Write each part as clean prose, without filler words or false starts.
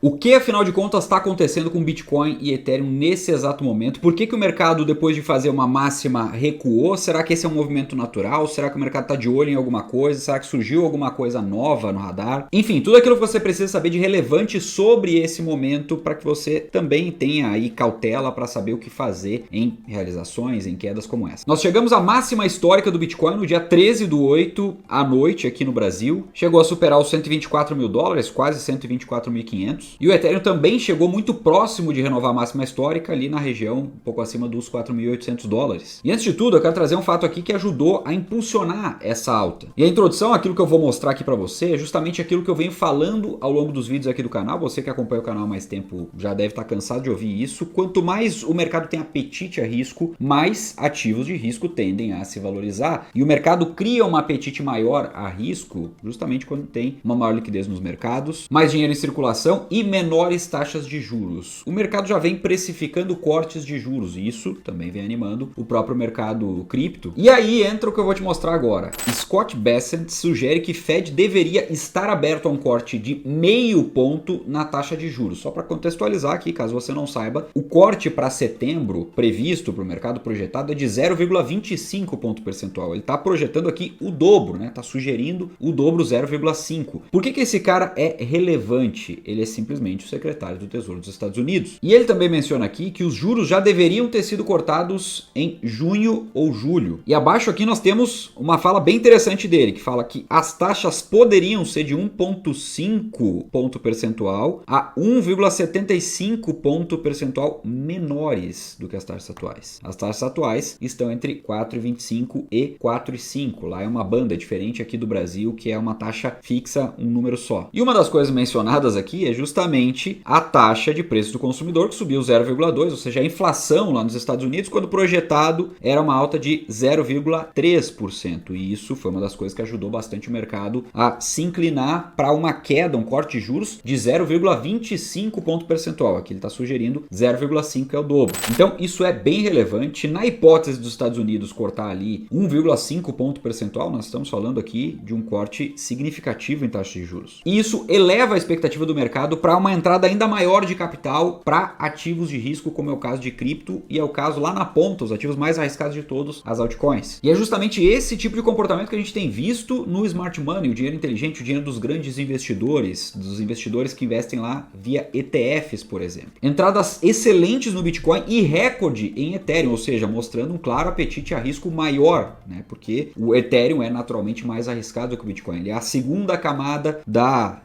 O que, afinal de contas, está acontecendo com Bitcoin e Ethereum nesse exato momento? Por que o mercado, depois de fazer uma máxima, recuou? Será que esse é um movimento natural? Será que o mercado está de olho em alguma coisa? Será que surgiu alguma coisa nova no radar? Enfim, tudo aquilo que você precisa saber de relevante sobre esse momento para que você também tenha aí cautela para saber o que fazer em realizações, em quedas como essa. Nós chegamos à máxima histórica do Bitcoin no dia 13/8 à noite aqui no Brasil. Chegou a superar os 124 mil dólares, quase 124.500. E o Ethereum também chegou muito próximo de renovar a máxima histórica ali na região, um pouco acima dos 4.800 dólares. E antes de tudo, eu quero trazer um fato aqui que ajudou a impulsionar essa alta. E a introdução, aquilo que eu vou mostrar aqui para você, é justamente aquilo que eu venho falando ao longo dos vídeos aqui do canal. Você que acompanha o canal há mais tempo já deve estar cansado de ouvir isso. Quanto mais o mercado tem apetite a risco, mais ativos de risco tendem a se valorizar. E o mercado cria um apetite maior a risco justamente quando tem uma maior liquidez nos mercados, mais dinheiro em circulação e menores taxas de juros. O mercado já vem precificando cortes de juros e isso também vem animando o próprio mercado cripto. E aí entra o que eu vou te mostrar agora. Scott Bessent sugere que Fed deveria estar aberto a um corte de 0,5 ponto na taxa de juros. Só para contextualizar aqui, caso você não saiba, o corte para setembro previsto para o mercado projetado é de 0,25 ponto percentual. Ele está projetando aqui o dobro, né? Está sugerindo o dobro, 0,5. Por que esse cara é relevante? Ele é simplesmente o secretário do Tesouro dos Estados Unidos. E ele também menciona aqui que os juros já deveriam ter sido cortados em junho ou julho. E abaixo aqui nós temos uma fala bem interessante dele, que fala que as taxas poderiam ser de 1,5 ponto percentual a 1,75 ponto percentual menores do que as taxas atuais. As taxas atuais estão entre 4,25 e 4,5. Lá é uma banda diferente aqui do Brasil, que é uma taxa fixa, um número só. E uma das coisas mencionadas aqui é justamente a taxa de preço do consumidor, que subiu 0,2, ou seja, a inflação lá nos Estados Unidos, quando projetado, era uma alta de 0,3%. E isso foi uma das coisas que ajudou bastante o mercado a se inclinar para uma queda, um corte de juros de 0,25 ponto percentual. Aqui ele está sugerindo 0,5, que é o dobro. Então, isso é bem relevante. Na hipótese dos Estados Unidos cortar ali 1,5 ponto percentual, nós estamos falando aqui de um corte significativo em taxa de juros. E isso eleva a expectativa do mercado para uma entrada ainda maior de capital para ativos de risco, como é o caso de cripto e é o caso lá na ponta, os ativos mais arriscados de todos, as altcoins. E é justamente esse tipo de comportamento que a gente tem visto no smart money, o dinheiro inteligente, o dinheiro dos grandes investidores, dos investidores que investem lá via ETFs, por exemplo. Entradas excelentes no Bitcoin e recorde em Ethereum, ou seja, mostrando um claro apetite a risco maior, né? Porque o Ethereum é naturalmente mais arriscado que o Bitcoin. Ele é a segunda camada da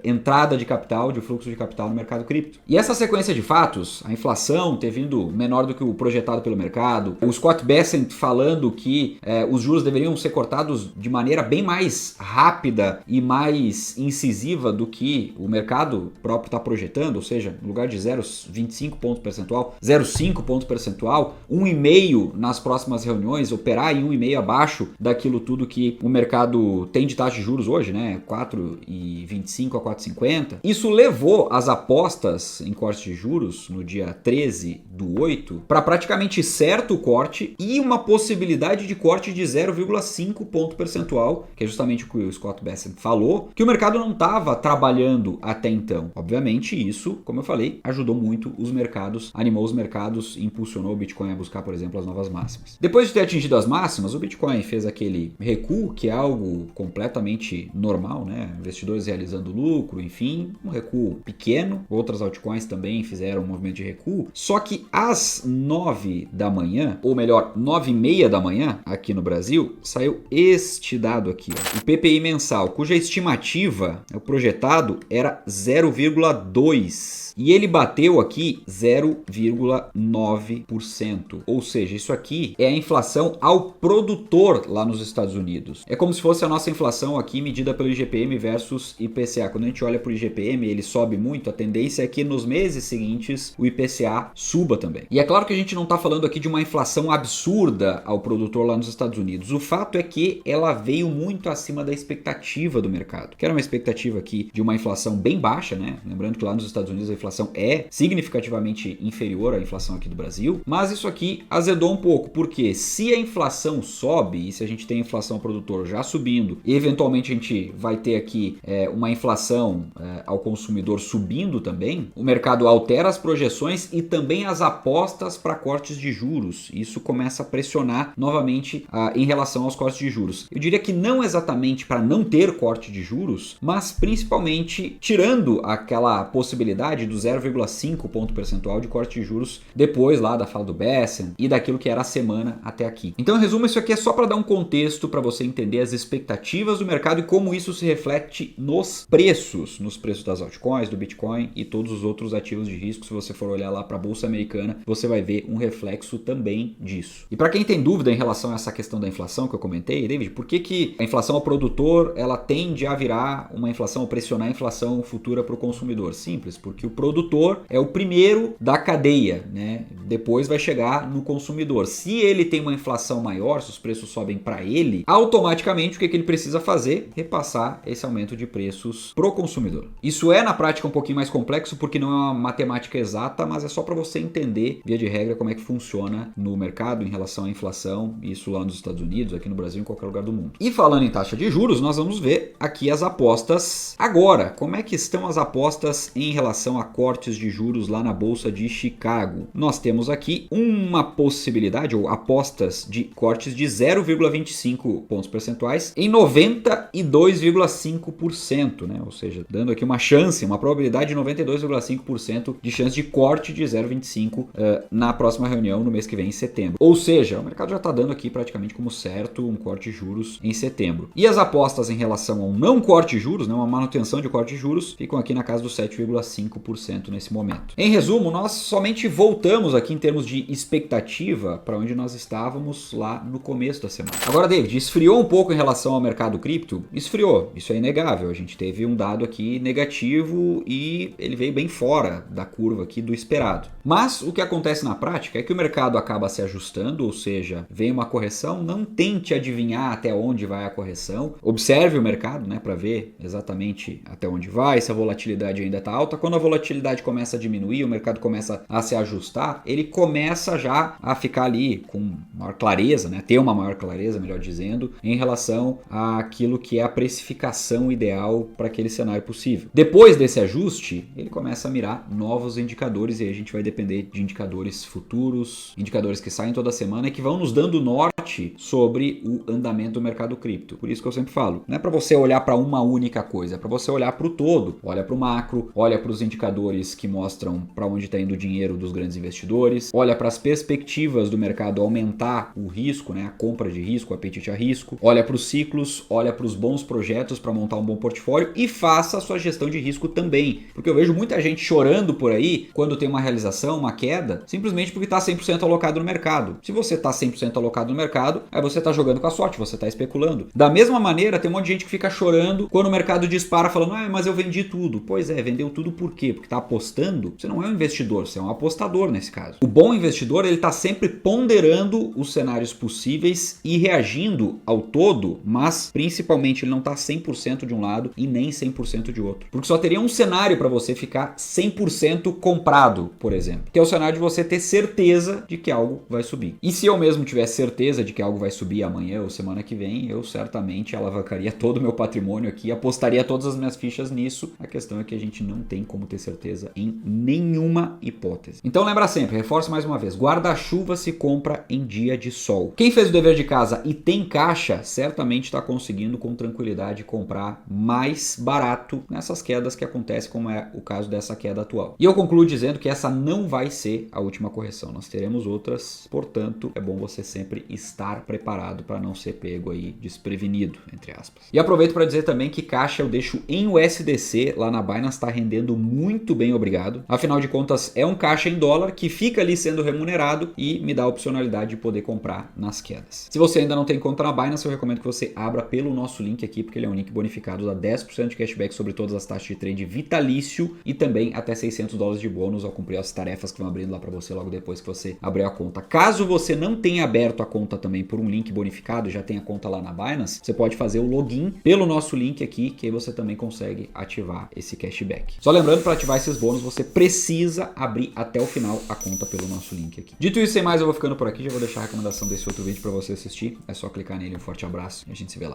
entrada de capital, de fluxo de capital no mercado cripto. E essa sequência de fatos, a inflação ter vindo menor do que o projetado pelo mercado, o Scott Bessent falando que os juros deveriam ser cortados de maneira bem mais rápida e mais incisiva do que o mercado próprio está projetando, ou seja, no lugar de 0,25 ponto percentual, 0,5 ponto percentual, 1,5 nas próximas reuniões, operar em 1,5 abaixo daquilo tudo que o mercado tem de taxa de juros hoje, né? 4,25 a 4,50. Isso levou as apostas em corte de juros no dia 13/8 para praticamente certo o corte e uma possibilidade de corte de 0,5 ponto percentual, que é justamente o que o Scott Bessent falou, que o mercado não estava trabalhando até então. Obviamente isso, como eu falei, ajudou muito os mercados, animou os mercados e impulsionou o Bitcoin a buscar, por exemplo, as novas máximas. Depois de ter atingido as máximas, o Bitcoin fez aquele recuo, que é algo completamente normal, né? Investidores realizando lucro, enfim, um recuo pequeno. Outras altcoins também fizeram um movimento de recuo. Só que às 9 da manhã, ou melhor, 9:30 da manhã, aqui no Brasil, saiu este dado aqui, ó, o PPI mensal, cuja estimativa, o projetado, era 0,2. E ele bateu aqui 0,9%. Ou seja, isso aqui é a inflação ao produtor lá nos Estados Unidos. É como se fosse a nossa inflação aqui medida pelo IGPM versus IPCA. Quando a gente olha para o IGPM, ele sobe muito, a tendência é que nos meses seguintes o IPCA suba também. E é claro que a gente não está falando aqui de uma inflação absurda ao produtor lá nos Estados Unidos. O fato é que ela veio muito acima da expectativa do mercado, que era uma expectativa aqui de uma inflação bem baixa, né? Lembrando que lá nos Estados Unidos a inflação é significativamente inferior à inflação aqui do Brasil, mas isso aqui azedou um pouco, porque se a inflação sobe, e se a gente tem a inflação ao produtor já subindo, e eventualmente a gente vai ter aqui uma inflação ao consumidor consumidor subindo também, o mercado altera as projeções e também as apostas para cortes de juros. Isso começa a pressionar novamente em relação aos cortes de juros. Eu diria que não exatamente para não ter corte de juros, mas principalmente tirando aquela possibilidade do 0,5 ponto percentual de corte de juros depois lá da fala do Bessent e daquilo que era a semana até aqui. Então, em resumo, isso aqui é só para dar um contexto para você entender as expectativas do mercado e como isso se reflete nos preços das altcoins, do Bitcoin e todos os outros ativos de risco. Se você for olhar lá para a Bolsa Americana, você vai ver um reflexo também disso. E para quem tem dúvida em relação a essa questão da inflação que eu comentei, David, por que a inflação ao produtor ela tende a virar uma inflação, ou pressionar a inflação futura para o consumidor? Simples, porque o produtor é o primeiro da cadeia, né? Depois vai chegar no consumidor. Se ele tem uma inflação maior, se os preços sobem para ele, automaticamente o que ele precisa fazer? Repassar esse aumento de preços pro consumidor. Isso é na prática um pouquinho mais complexo porque não é uma matemática exata, mas é só para você entender, via de regra, como é que funciona no mercado em relação à inflação, isso lá nos Estados Unidos, aqui no Brasil, em qualquer lugar do mundo. E falando em taxa de juros, nós vamos ver aqui as apostas agora. Como é que estão as apostas em relação a cortes de juros lá na Bolsa de Chicago? Nós temos aqui uma possibilidade, ou apostas de cortes de 0,25 pontos percentuais em 92,5%, né? Ou seja, dando aqui uma chance, uma probabilidade de 92,5% de chance de corte de 0,25 na próxima reunião no mês que vem, em setembro. Ou seja, o mercado já está dando aqui praticamente como certo um corte de juros em setembro. E as apostas em relação a um não corte de juros, né, uma manutenção de corte de juros, ficam aqui na casa dos 7,5% nesse momento. Em resumo, nós somente voltamos aqui em termos de expectativa para onde nós estávamos lá no começo da semana. Agora, David, esfriou um pouco em relação ao mercado cripto? Esfriou, isso é inegável. A gente teve um dado aqui negativo e ele veio bem fora da curva aqui do esperado. Mas o que acontece na prática é que o mercado acaba se ajustando, ou seja, vem uma correção, não tente adivinhar até onde vai a correção, observe o mercado, né, para ver exatamente até onde vai, se a volatilidade ainda está alta. Quando a volatilidade começa a diminuir, o mercado começa a se ajustar, ele começa já a ficar ali com maior clareza, né, ter uma maior clareza, melhor dizendo, em relação àquilo que é a precificação ideal para aquele cenário possível. Depois desse ajuste, ele começa a mirar novos indicadores e aí a gente vai depender de indicadores futuros, indicadores que saem toda semana e que vão nos dando norte sobre o andamento do mercado cripto. Por isso que eu sempre falo, não é para você olhar para uma única coisa, é para você olhar para o todo. Olha para o macro, olha para os indicadores que mostram para onde está indo o dinheiro dos grandes investidores, olha para as perspectivas do mercado aumentar o risco, né, a compra de risco, o apetite a risco, olha para os ciclos, olha para os bons projetos para montar um bom portfólio e faça a sua gestão de risco também. Porque eu vejo muita gente chorando por aí quando tem uma realização, uma queda, simplesmente porque está 100% alocado no mercado. Se você está 100% alocado no mercado, aí você está jogando com a sorte, você está especulando. Da mesma maneira, tem um monte de gente que fica chorando quando o mercado dispara falando, mas eu vendi tudo. Pois é, vendeu tudo por quê? Porque está apostando? Você não é um investidor, você é um apostador nesse caso. O bom investidor, ele está sempre ponderando os cenários possíveis e reagindo ao todo, mas principalmente ele não está 100% de um lado e nem 100% de outro. Porque só teria um cenário para você ficar 100% comprado, por exemplo, que é o cenário de você ter certeza de que algo vai subir. E se eu mesmo tivesse certeza de que algo vai subir amanhã ou semana que vem, eu certamente alavancaria todo o meu patrimônio aqui, apostaria todas as minhas fichas nisso. A questão é que a gente não tem como ter certeza em nenhuma hipótese. Então lembra sempre, reforço mais uma vez, guarda-chuva se compra em dia de sol. Quem fez o dever de casa e tem caixa, certamente está conseguindo com tranquilidade comprar mais barato nessas quedas que acontecem, como é o caso dessa queda atual. E eu concluo dizendo que essa não vai ser a última correção, nós teremos outras, portanto, é bom você sempre estar preparado para não ser pego aí desprevenido, entre aspas. E aproveito para dizer também que caixa eu deixo em USDC, lá na Binance está rendendo muito bem, obrigado. Afinal de contas, é um caixa em dólar que fica ali sendo remunerado e me dá a opcionalidade de poder comprar nas quedas. Se você ainda não tem conta na Binance, eu recomendo que você abra pelo nosso link aqui, porque ele é um link bonificado, dá 10% de cashback sobre todas as taxas de trade vitalício e também até $600 de bônus ao cumprir as tarefas que vão abrindo lá para você logo depois que você abrir a conta. Caso você não tenha aberto a conta também por um link bonificado, já tem a conta lá na Binance, você pode fazer o login pelo nosso link aqui, que aí você também consegue ativar esse cashback. Só lembrando, para ativar esses bônus, você precisa abrir até o final a conta pelo nosso link aqui. Dito isso, sem mais, eu vou ficando por aqui, já vou deixar a recomendação desse outro vídeo para você assistir. É só clicar nele, um forte abraço e a gente se vê lá.